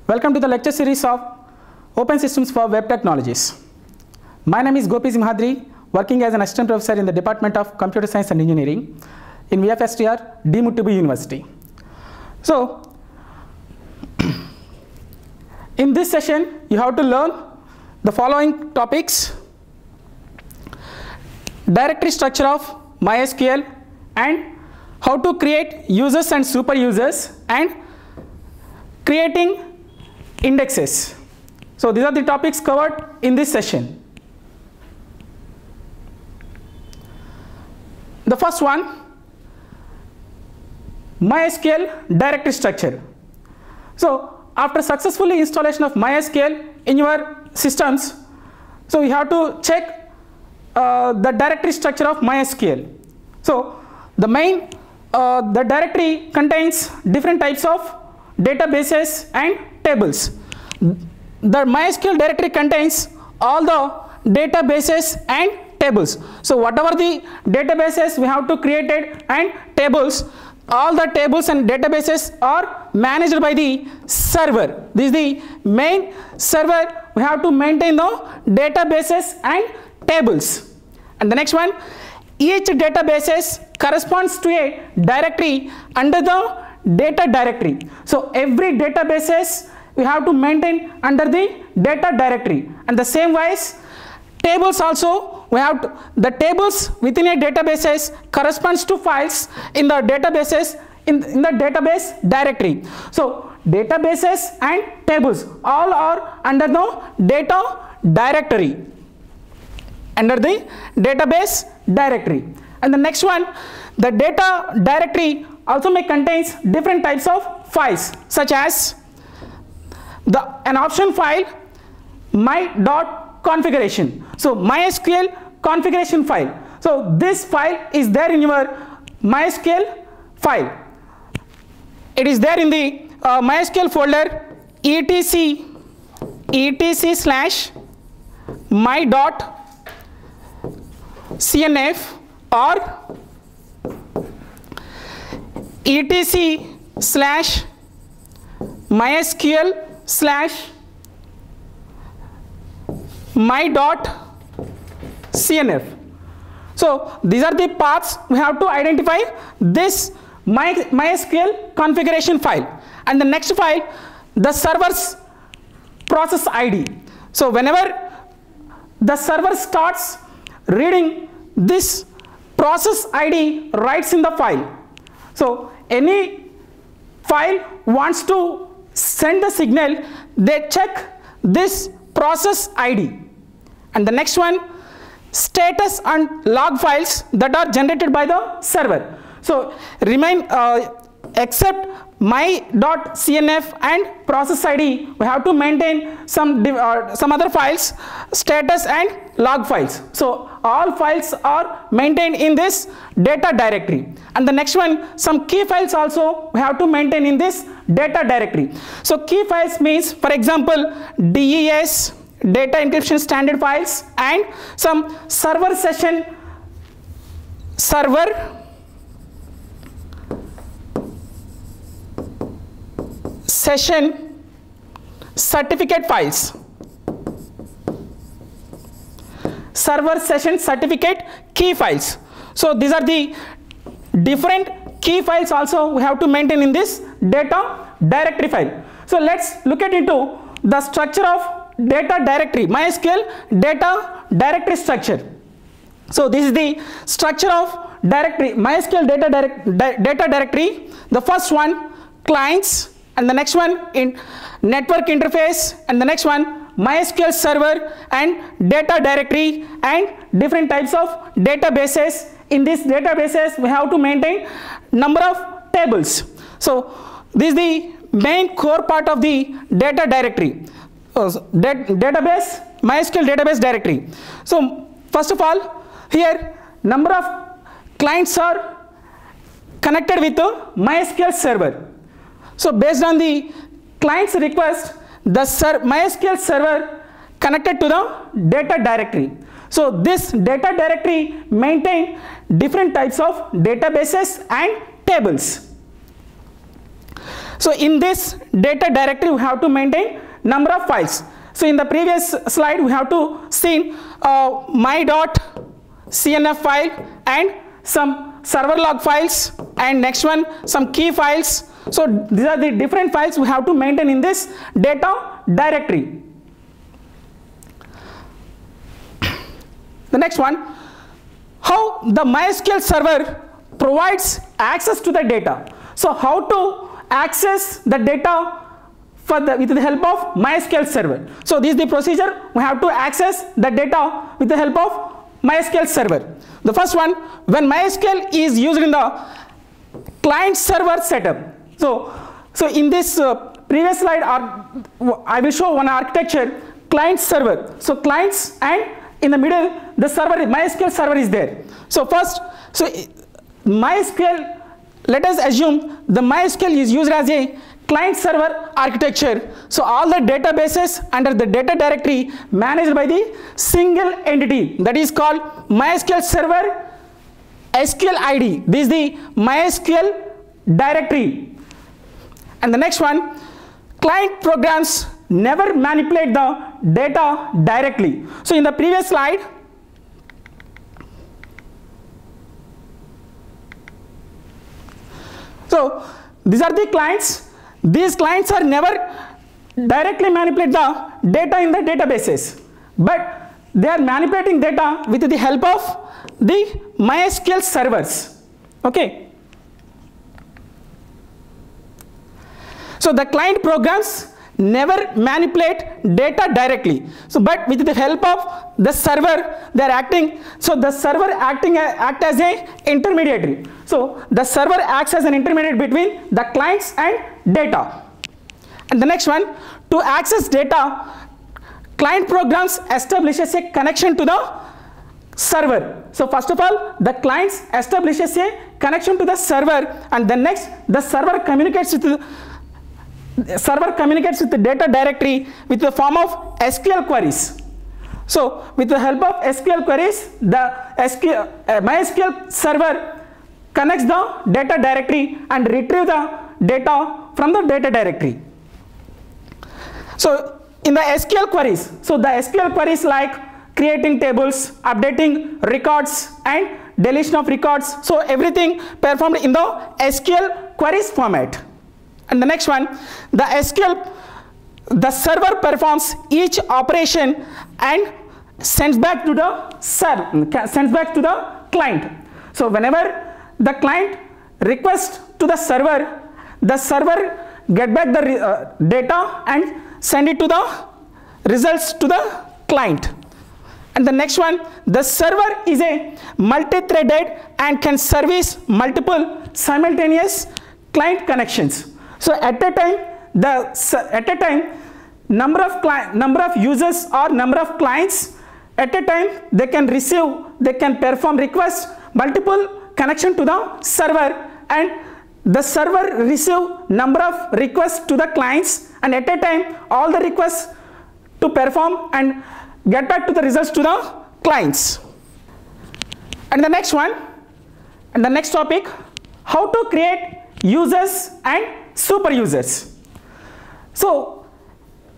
Welcome to the lecture series of Open Systems for Web Technologies. My name is Gopi Simhadri, working as an assistant professor in the Department of Computer Science and Engineering in VFSTR, Muthubai University. So, in this session, you have to learn the following topics: directory structure of MySQL and how to create users and super users and creating indexes. So these are the topics covered in this session. The first one, MySQL directory structure. So after successfully installation of MySQL in your systems, so you have to check the directory structure of MySQL. So the directory contains different types of databases and tables. The MySQL directory contains all the databases and tables. So whatever the databases we have to create it and tables, all the tables and databases are managed by the server. This is the main server. We have to maintain the databases and tables. And the next one, each databases corresponds to a directory under the data directory. So every databases we have to maintain under the data directory, and the same wise tables also we have to, the tables within a databases corresponds to files in the databases in the database directory. So databases and tables all are under the data directory, under the database directory. And the next one, the data directory also may contains different types of files, such as an option file, my.configuration. So MySQL configuration file. So this file is there in your MySQL file. It is there in the MySQL folder etc/my.cnf or etc/my.cnf. So these are the paths we have to identify this MySQL configuration file. And the next file, the server's process ID. So whenever the server starts reading this process ID writes in the file. So any file wants to send the signal, they check this process ID. And the next one, status and log files that are generated by the server. So remain except my.cnf and process ID, we have to maintain some other files, status and log files. So all files are maintained in this data directory. And the next one, some key files also we have to maintain in this data directory. So key files means, for example, DES, data encryption standard files, and some server session certificate files. Server session certificate key files. So these are the different key files also we have to maintain in this data directory file. So let's look at into the structure of data directory, MySQL data directory structure. So this is the structure of directory, MySQL data directory. The first one, clients, and the next one in network interface, and the next one MySQL server and data directory, and different types of databases. In these databases we have to maintain number of tables. So this is the main core part of the data directory, database, MySQL database directory. So first of all, here number of clients are connected with the MySQL server. So based on the client's request, the MySQL server connected to the data directory. So this data directory maintain different types of databases and tables. So in this data directory, we have to maintain number of files. So in the previous slide, we have to see my.cnf file and some server log files, and next one some key files. So these are the different files we have to maintain in this data directory. The next one, how the MySQL server provides access to the data. So how to access the data with the help of MySQL server. So this is the procedure. We have to access the data with the help of MySQL server. The first one, when MySQL is used in the client server setup. So in this previous slide, I will show one architecture, client server. So clients, and in the middle the server, MySQL server is there. So first, MySQL, let us assume the MySQL is used as a client server architecture. So all the databases under the data directory managed by the single entity, that is called MySQL server SQL ID. This is the MySQL directory. And the next one, client programs never manipulate the data directly. So in the previous slide, so these are the clients. These clients are never directly manipulate the data in the databases, but they are manipulating data with the help of the MySQL servers. Okay. So the client programs never manipulate data directly. So but with the help of the server, they are acting. So the server act as a intermediary. So the server acts as an intermediary between the clients and data. And the next one, to access data, client programs establishes a connection to the server. So first of all, the clients establishes a connection to the server, and then next the server communicates with the data directory with the form of SQL queries. So with the help of SQL queries, the MySQL server connects the data directory and retrieve the data from the data directory. So in the SQL queries, so the SQL queries like creating tables, updating records, and deletion of records, so everything performed in the SQL queries format. And the next one, the server performs each operation and sends back to the client. So whenever the client requests to the server get back the data and send it to the results to the client. And the next one, the server is a multi-threaded and can service multiple simultaneous client connections. So at a time, number of users or number of clients at a time, they can perform requests, multiple connection to the server, and the server receive number of requests to the clients, and at a time all the requests to perform and get back to the results to the clients. And the next one, and the next topic, how to create users and super users. So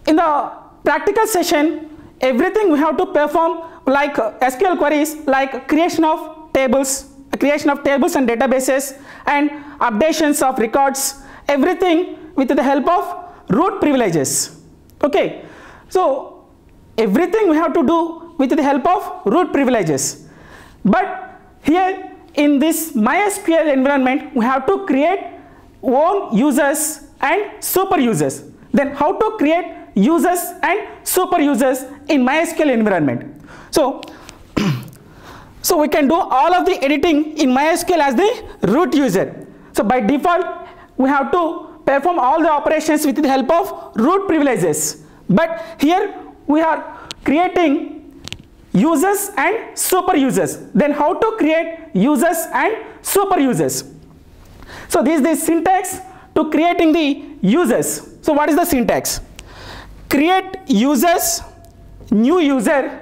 in the practical session, everything we have to perform like SQL queries, like creation of tables and databases, and updations of records, everything with the help of root privileges. Okay, so everything we have to do with the help of root privileges. But here in this MySQL environment, we have to create own users and super users. Then how to create users and super users in MySQL environment? So we can do all of the editing in MySQL as the root user. So by default, we have to perform all the operations with the help of root privileges. But here we are creating users and super users. Then how to create users and super users? So this is the syntax to creating the users. So what is the syntax? Create users, new user,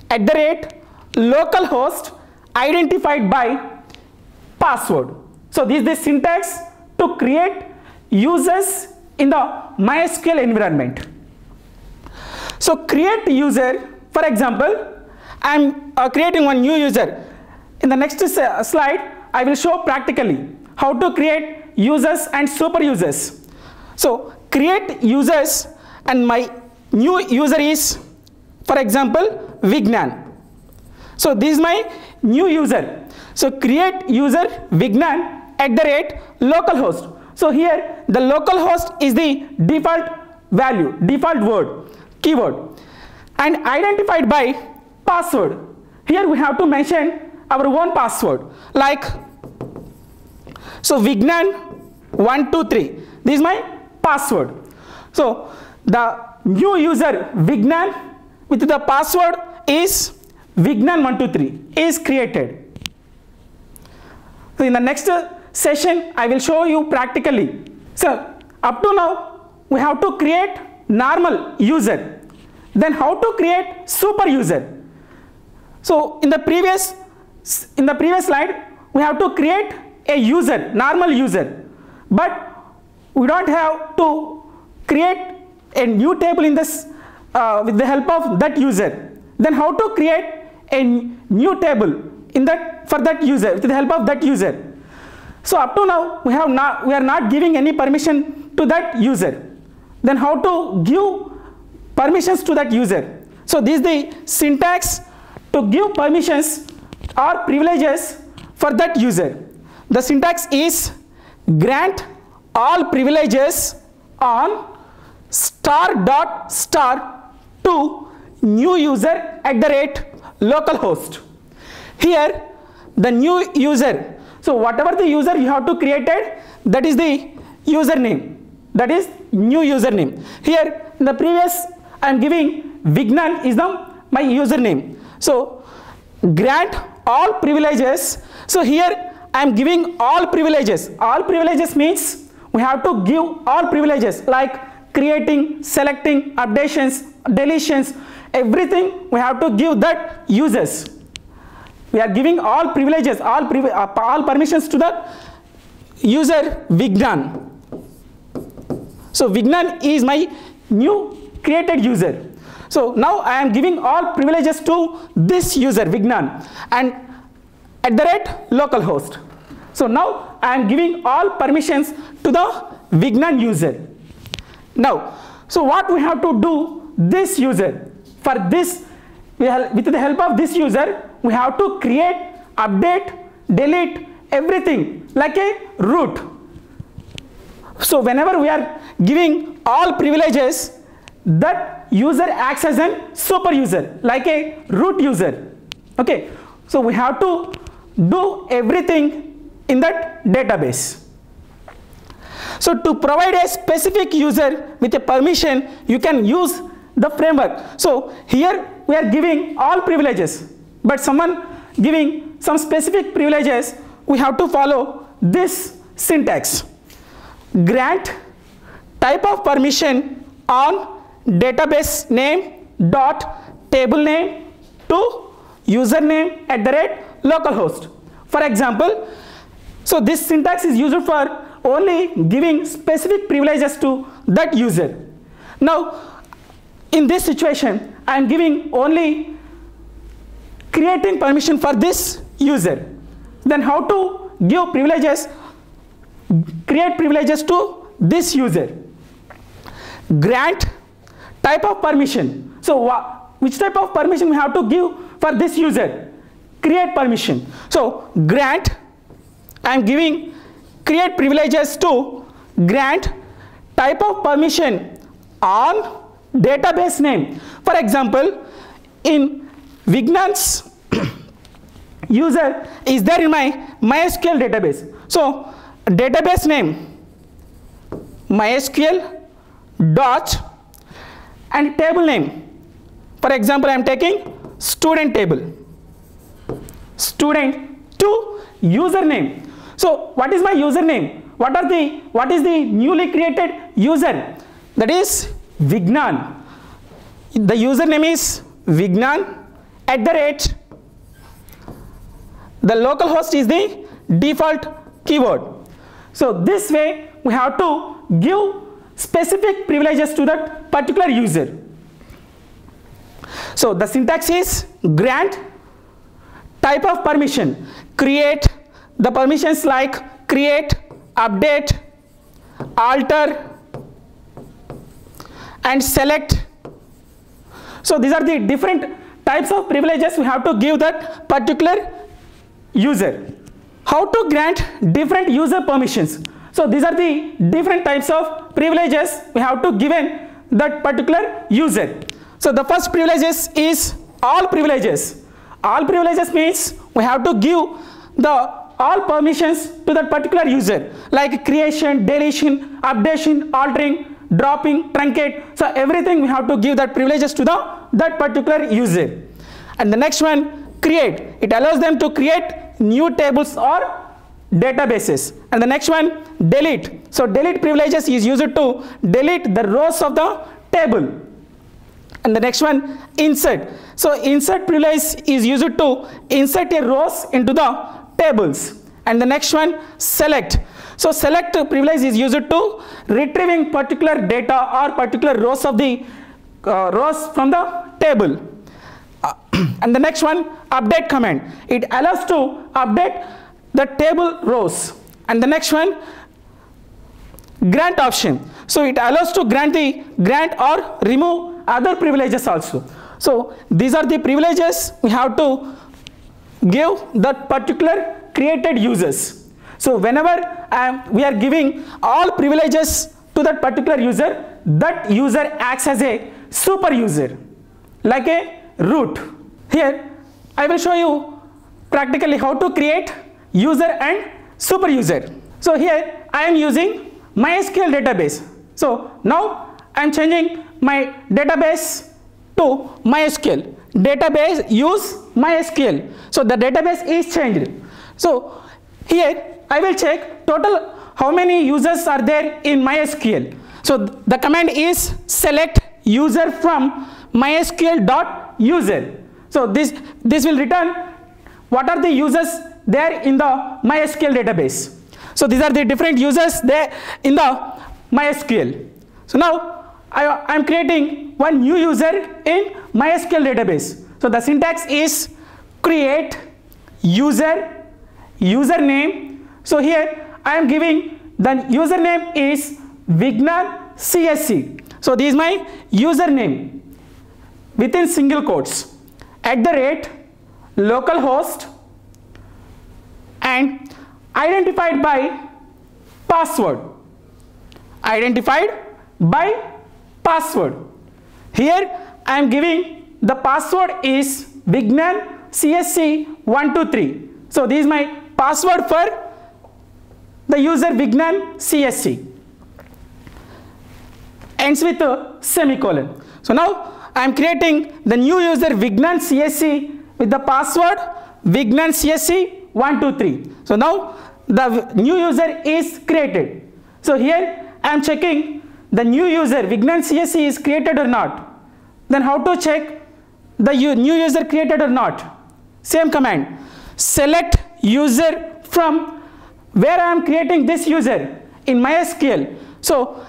@localhost identified by password. So this is the syntax to create users in the MySQL environment. So create user, for example, I am creating one new user. In the next slide, I will show practically how to create users and super users. So create users, and my new user is, for example, Vignan. So this is my new user. So create user Vignan @localhost. So here the localhost is the default value, default word, keyword, and identified by password. Here we have to mention our own password, like, so Vignan 123. This is my password. So the new user Vignan with the password is Vignan 123 is created. So in the next session, I will show you practically. So up to now, we have to create normal user. Then how to create super user. So in the previous slide, we have to create a user, normal user, but we don't have to create a new table in this with the help of that user. Then how to create a new table in that for that user with the help of that user. So up to now we are not giving any permission to that user. Then how to give permissions to that user. So this is the syntax to give permissions or privileges for that user. The syntax is grant all privileges on *** to new user @localhost. Here the new user, so whatever the user you have to created, that is the username, that is new username. Here in the previous I am giving Vignan is my username. So grant all privileges. So here I am giving all privileges. All privileges means we have to give all privileges like creating, selecting, updations, deletions, everything we have to give that users. We are giving all privileges, all permissions to the user Vignan. So Vignan is my new created user. So now I am giving all privileges to this user Vignan and @localhost. So now I am giving all permissions to the Vignan user. Now, so what we have to do this user, for this with the help of this user we have to create, update, delete everything like a root. So whenever we are giving all privileges, that user acts as a super user like a root user. Okay, so we have to do everything in that database. So to provide a specific user with a permission, you can use the framework. So here we are giving all privileges, but someone giving some specific privileges, we have to follow this syntax. Grant type of permission on database name dot table name to username @localhost. For example, so this syntax is used for only giving specific privileges to that user. Now in this situation I am giving only creating permission for this user. Then how to give privileges, create privileges to this user. Grant type of permission. So which type of permission we have to give for this user? Create permission. So grant, I am giving create privileges to grant type of permission on database name. For example, in Vignan's user is there in my MySQL database. So database name MySQL dot and table name. For example, I am taking student table. Student to username. So what is my username? What is the newly created user? That is Vignan. The username is Vignan @ the localhost is the default keyword. So this way we have to give specific privileges to that particular user. So the syntax is grant, type of permission, create, the permissions like create, update, alter, and select. So these are the different types of privileges we have to give that particular user. How to grant different user permissions? So these are the different types of privileges we have to given that particular user. So the first privileges is all privileges. All privileges means we have to give the all permissions to that particular user, like creation, deletion, updation, altering, dropping, truncate. So everything we have to give that privileges to that particular user. And the next one, create. It allows them to create new tables or databases. And the next one, delete. So delete privileges is used to delete the rows of the table. And the next one, insert. So insert privilege is used to insert a rows into the tables. And the next one, select. So select privilege is used to retrieving particular data or particular rows of the rows from the table. And the next one, update command. It allows to update the table rows. And the next one, grant option. So it allows to grant or remove other privileges also. So these are the privileges we have to give that particular created users. So whenever we are giving all privileges to that particular user, that user acts as a super user, like a root. Here I will show you practically how to create user and super user. So here I am using MySQL database. So now I am changing my database to MySQL. Database use MySQL. So the database is changed. So here I will check total how many users are there in MySQL. So the command is select user from mysql.user. So this will return what are the users there in the MySQL database. So these are the different users there in the MySQL. So now I am creating one new user in MySQL database. So the syntax is create user, username. So here I am giving the username is Vignan CSC. So this is my username within single quotes, @ localhost and identified by password. Identified by password. Here I am giving the password is Vignan CSC 123. So this is my password for the user Vignan CSC. Ends with a semicolon. So now I am creating the new user Vignan CSC with the password Vignan CSC 123. So now the new user is created. So here I am checking the new user Vignan CSC is created or not. Then how to check the new user created or not? Same command, select user from where I am creating this user in MySQL. So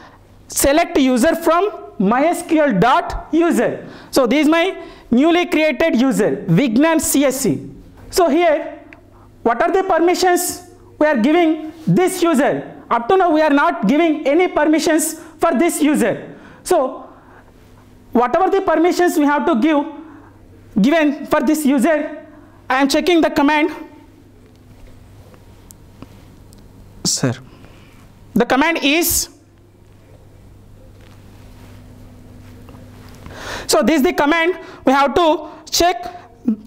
select user from mysql.user. So this is my newly created user Vignan CSC. So here what are the permissions we are giving this user? Up to now we are not giving any permissions for this user. So whatever the permissions we have to given for this user, I am checking the command. Sir, the command is, so this is the command we have to check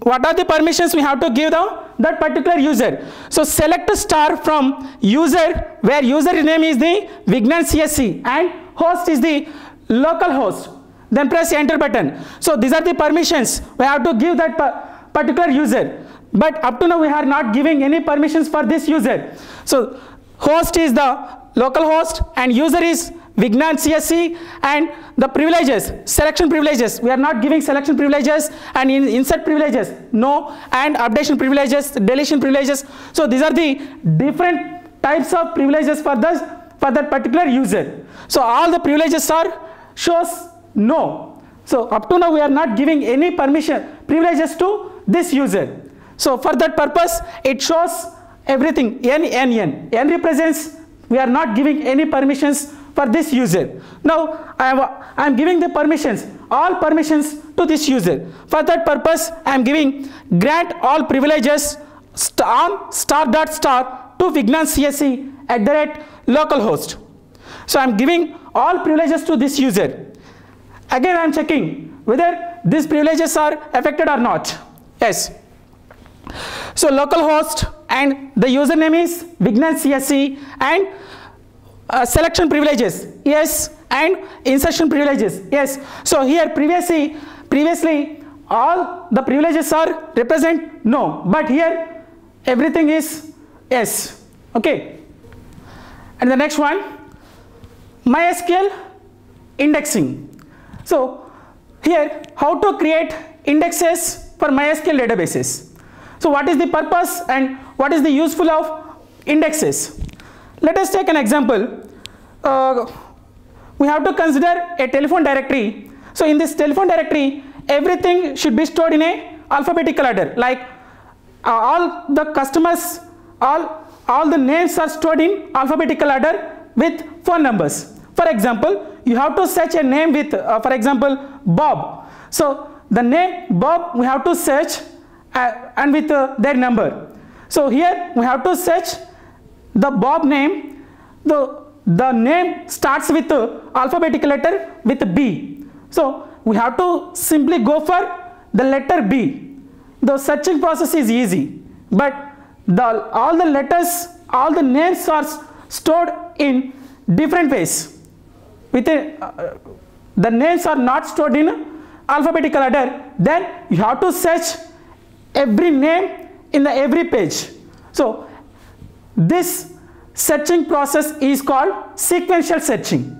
what are the permissions we have to give that particular user. So select star from user where user name is the Vignan CSC and host is the local host. Then press enter button. So these are the permissions we have to give that particular user. But up to now we are not giving any permissions for this user. So host is the local host and user is Vignan CSC, and the privileges, selection privileges, we are not giving selection privileges, and insert privileges no, and updation privileges, deletion privileges. So these are the different types of privileges for that particular user. So all the privileges are shows no. So up to now we are not giving any privileges to this user. So for that purpose it shows everything n represents we are not giving any permissions for this user. Now I am giving the permissions, all permissions to this user. For that purpose I am giving grant all privileges on star to Vignan CSE @localhost. So I am giving all privileges to this user. Again I am checking whether these privileges are affected or not. Yes. So localhost and the username is Vignan CSE and selection privileges yes, and insertion privileges yes. So here previously all the privileges are represent no, but here everything is yes. Okay. And the next one, MySQL indexing. So here how to create indexes for MySQL databases. So what is the purpose and what is the useful of indexes? Let us take an example. We have to consider a telephone directory. So in this telephone directory everything should be stored in a alphabetical order, like all the customers, all the names are stored in alphabetical order with phone numbers. For example, you have to search a name with for example Bob. So the name Bob we have to search and with their number. So here we have to search the Bob name. The name starts with alphabetical letter with B. So we have to simply go for the letter B. The searching process is easy, but all the letters, all the names are stored in different ways. The names are not stored in alphabetical order. Then you have to search every name in every page. So this searching process is called sequential searching.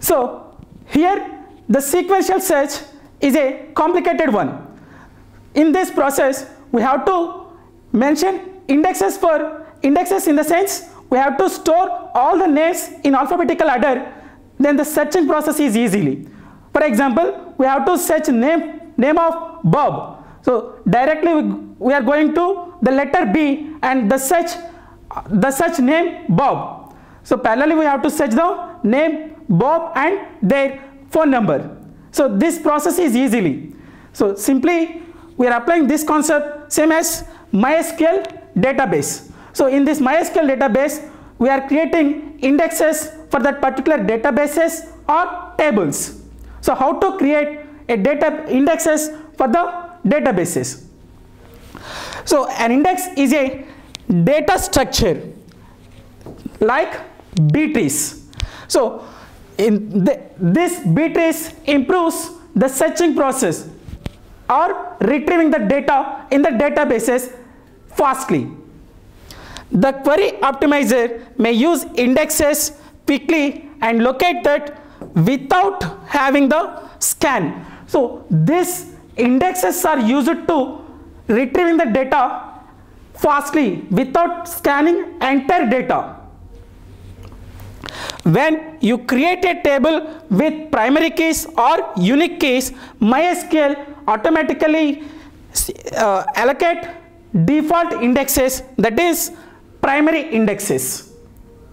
So here the sequential search is a complicated one. In this process we have to mention indexes in the sense we have to store all the names in alphabetical order, then the searching process is easily. For example, we have to search name of Bob. So directly we are going to the letter B and the search name Bob. So parallelly we have to search the name Bob and their phone number. So this process is easily. So simply we are applying this concept same as MySQL database. So in this MySQL database we are creating indexes for that particular databases or tables. So how to create a indexes for the databases? So an index is a data structure like B trees. So this B trees improves the searching process or retrieving the data in the databases fastly. The query optimizer may use indexes quickly and locate that without having the scan. So these indexes are used to retrieving the data fastly without scanning entire data. When you create a table with primary keys or unique keys, MySQL automatically allocate default indexes, that is primary indexes.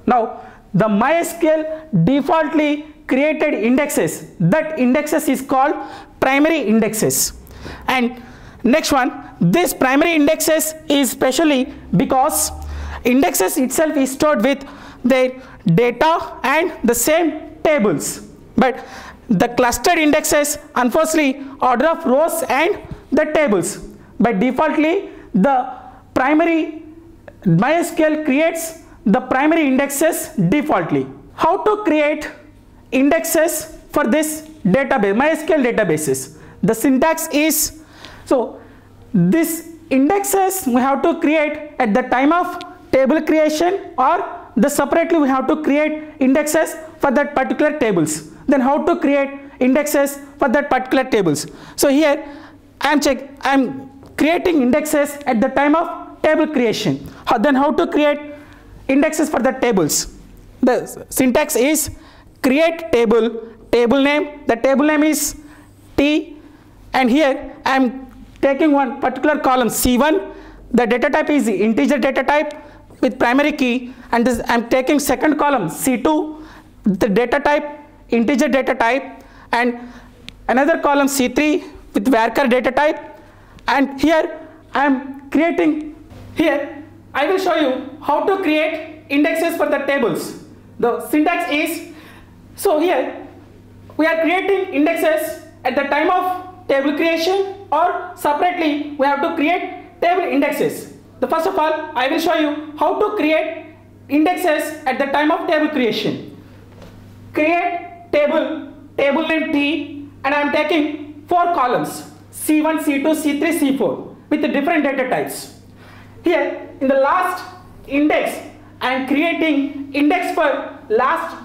Now the MySQL defaultly created indexes, that indexes is called primary indexes. And next one, this primary indexes is specially because indexes itself is stored with their data and the same tables, but the clustered indexes unfortunately order of rows and the tables. But defaultly the primary MySQL creates the primary indexes defaultly. How to create indexes for this database, MySQL databases? The syntax is, so this indexes we have to create at the time of table creation, or separately we have to create indexes for that particular tables. Then how to create indexes for that particular tables? So here I am creating indexes at the time of table creation. Then how to create indexes for the tables? the syntax is create table, table name, the table name is T, and here I am taking one particular column C1, the data type is integer data type with primary key, and this I am taking second column C2, the data type integer data type, and another column C3 with varchar data type, and here I am creating, here I will show you how to create indexes for the tables. The syntax is, so here we are creating indexes at the time of table creation, or separately we have to create table indexes. The first of all, I will show you how to create indexes at the time of table creation. Create table, table name T, and I am taking 4 columns C1, C2, C3, C4 with the different data types. Here in the last index I am creating index for last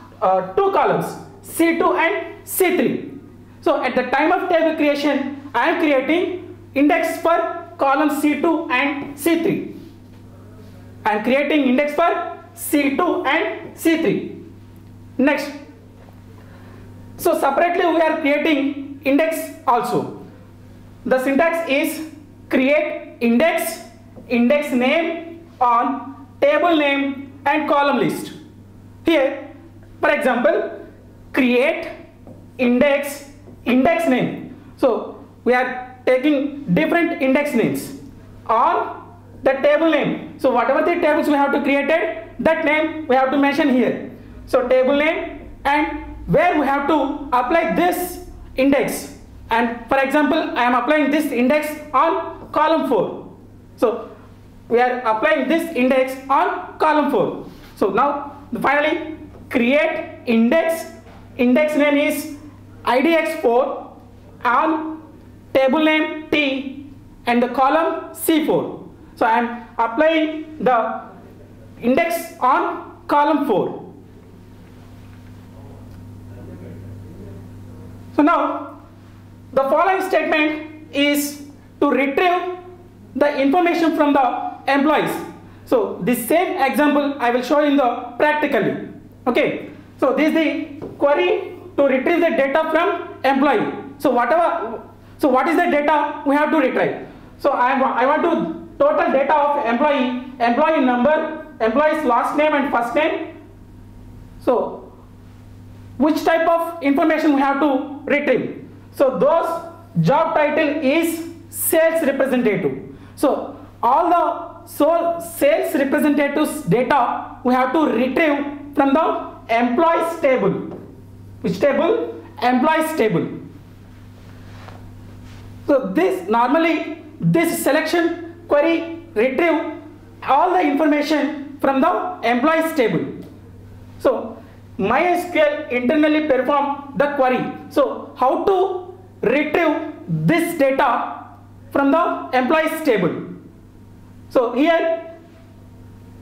2 columns C2 and C3. So at the time of table creation I am creating index for column C2 and C3. I am creating index for C2 and C3. Next, so separately we are creating index also. The syntax is create index, index name on table name and column list. Here for example, create index, index name. So we are taking different index names on the table name. So whatever the tables we have to created, that name we have to mention here. So table name, and where we have to apply this index, and for example I am applying this index on column 4. So we are applying this index on column 4. So now finally create index, index name is IDX4 on table name T and the column C4. So I am applying the index on column 4. So now the following statement is to retrieve the information from the employees. So this same example I will show in the practically. Okay. So this is the query to retrieve the data from employee. So what is the data we have to retrieve? So I want to total data of employee, employee number, employee's last name and first name. So which type of information we have to retrieve? So those job title is sales representative. So all the sales representatives data we have to retrieve from the employees table. Which table? Employees table. So this normally this selection query retrieve all the information from the employees table. So MySQL internally perform the query. So how to retrieve this data from the employees table? So here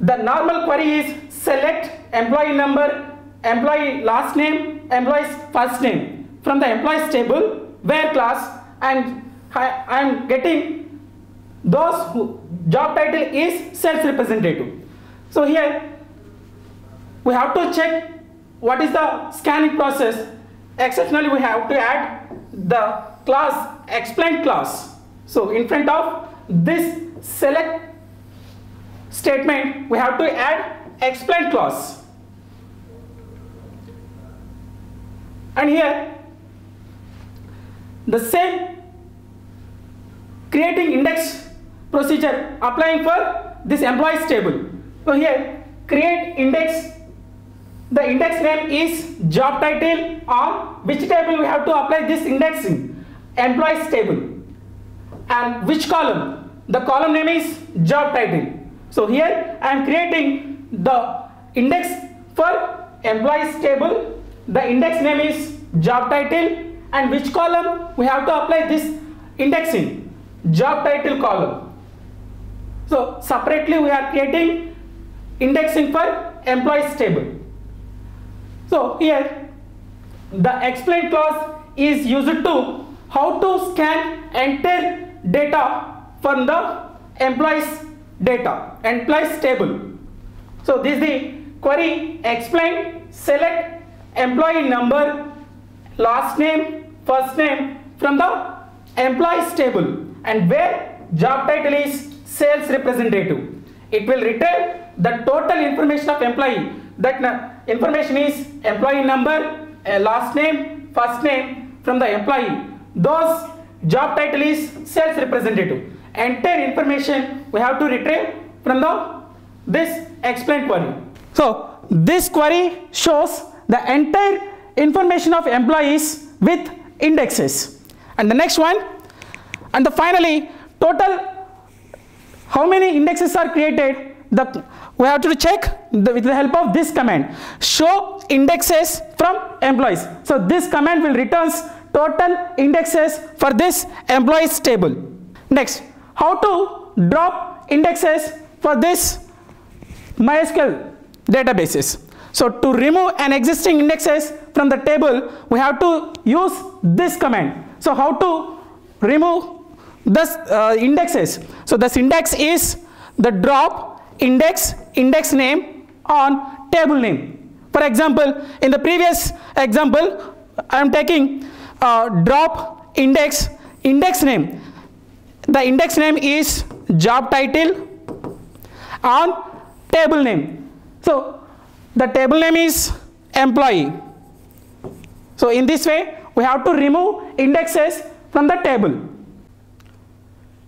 the normal query is select employee number, employee last name, employee's first name from the employees table where class, and I am getting those who job title is sales representative. So here we have to check what is the scanning process. Exceptionally we have to add the class explain class. So in front of this select statement we have to add explain clause. And here the same creating index procedure applying for this employees table. So here create index, the index name is job title, on which table we have to apply this indexing? Employees table. And which column? The column name is job title. So here I am creating the index for employees table, the index name is job title, and which column we have to apply this indexing? Job title column. So separately we are creating indexing for employees table. So here the explain clause is used to how to scan entire data from the employees data, employees table. So this is the query explain select employee number, last name, first name from the employees table, and where job title is sales representative. It will return the total information of employee. That information is employee number, last name, first name from the employee. Those job title is sales representative. Entire information we have to retrieve from this explain query. So this query shows the entire information of employees with indexes. And the next one, and finally total how many indexes are created, we have to check with the help of this command, show indexes from employees. So this command will return total indexes for this employees table. Next, how to drop indexes for this MySQL databases. So to remove an existing indexes from the table, we have to use this command. So how to remove this indexes? So the syntax is the drop index name on table name. For example, in the previous example, I am taking drop index name. The index name is job title on table name. So the table name is employee. So in this way, we have to remove indexes from the table.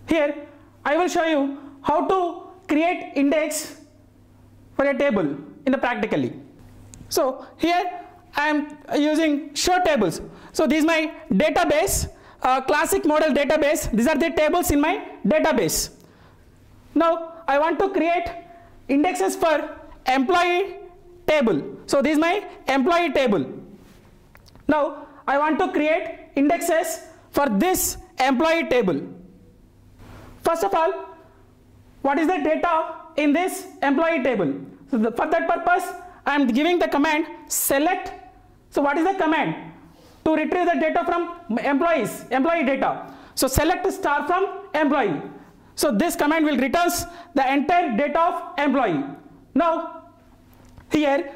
Here, I will show you how to create index for a table in the practically. So here I am using show tables. So this is my database, classic model database. These are the tables in my database. Now I want to create indexes for employee table. So this is my employee table. Now I want to create indexes for this employee table. First of all, what is the data in this employee table? So for that purpose, I am giving the command select. So what is the command? To retrieve the data from employee data. So select star from employee. So this command will return the entire data of employee. Now here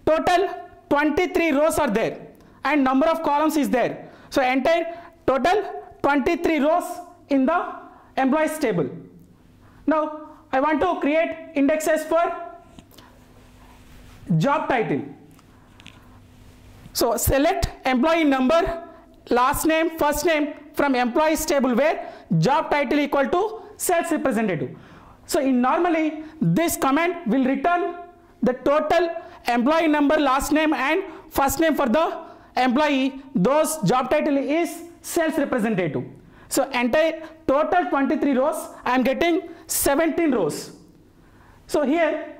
total 23 rows are there and number of columns is there. So entire total 23 rows in the employees table. Now I want to create indexes for job title. So select employee number, last name, first name from employees table where job title equal to sales representative. So normally this command will return the total employee number, last name and first name for the employee. Those job title is sales representative. So entire total 23 rows, I am getting 17 rows. So here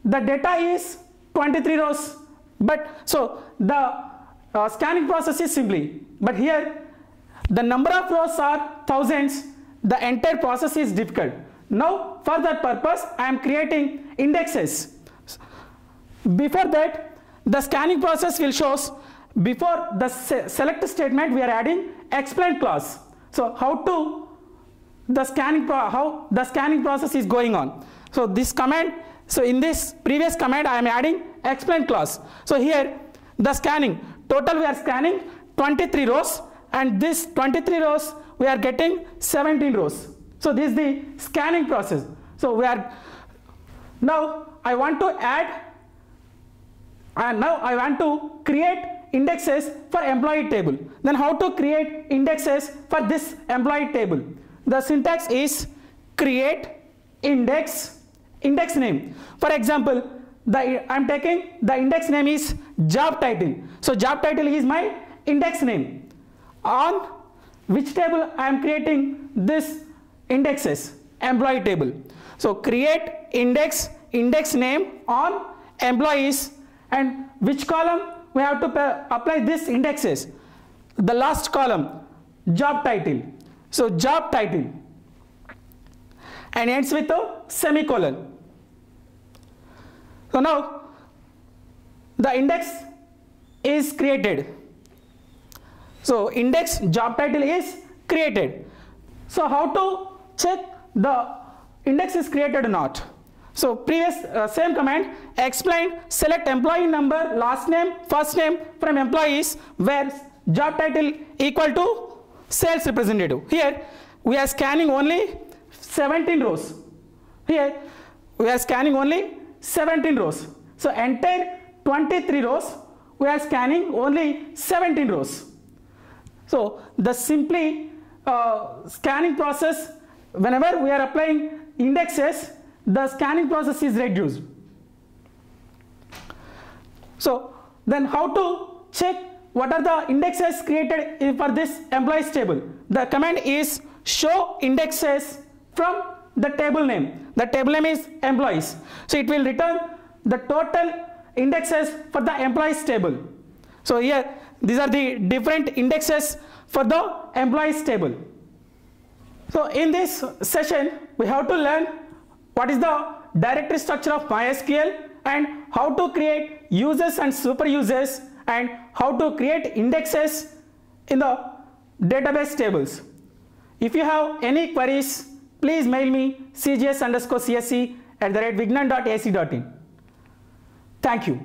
the data is 23 rows, but so the scanning process is simply, but here the number of rows are thousands, the entire process is difficult. Now for that purpose I am creating indexes. Before that, the scanning process will shows before the select statement we are adding explain clause. So how the scanning process is going on. So this command, so in this previous command I am adding explain clause. So here the scanning, total we are scanning 23 rows and this 23 rows we are getting 17 rows. So this is the scanning process. So we are, now I want to add and now I want to create indexes for employee table. Then how to create indexes for this employee table? The syntax is create index name. For example, I am taking the index name is job title. So job title is my index name. On which table I am creating this indexes? Employee table. So create index name on employees, and which column we have to apply this indexes? The last column, job title. So job title and ends with a semicolon. So now the index is created. So index job title is created. So how to check the index is created or not? So previous same command explained select employee number, last name, first name from employees where job title equal to sales representative. Here we are scanning only 17 rows. Here we are scanning only 17 rows. So entire 23 rows we are scanning only 17 rows. So the simply scanning process, whenever we are applying indexes, the scanning process is reduced. So then how to check what are the indexes created for this employees table? The command is show indexes from the table name. The table name is employees. So it will return the total indexes for the employees table. So here these are the different indexes for the employees table. So in this session we have to learn what is the directory structure of MySQL and how to create users and super users and how to create indexes in the database tables. If you have any queries, please mail me cgs_csc@vignan.ac.in. Thank you.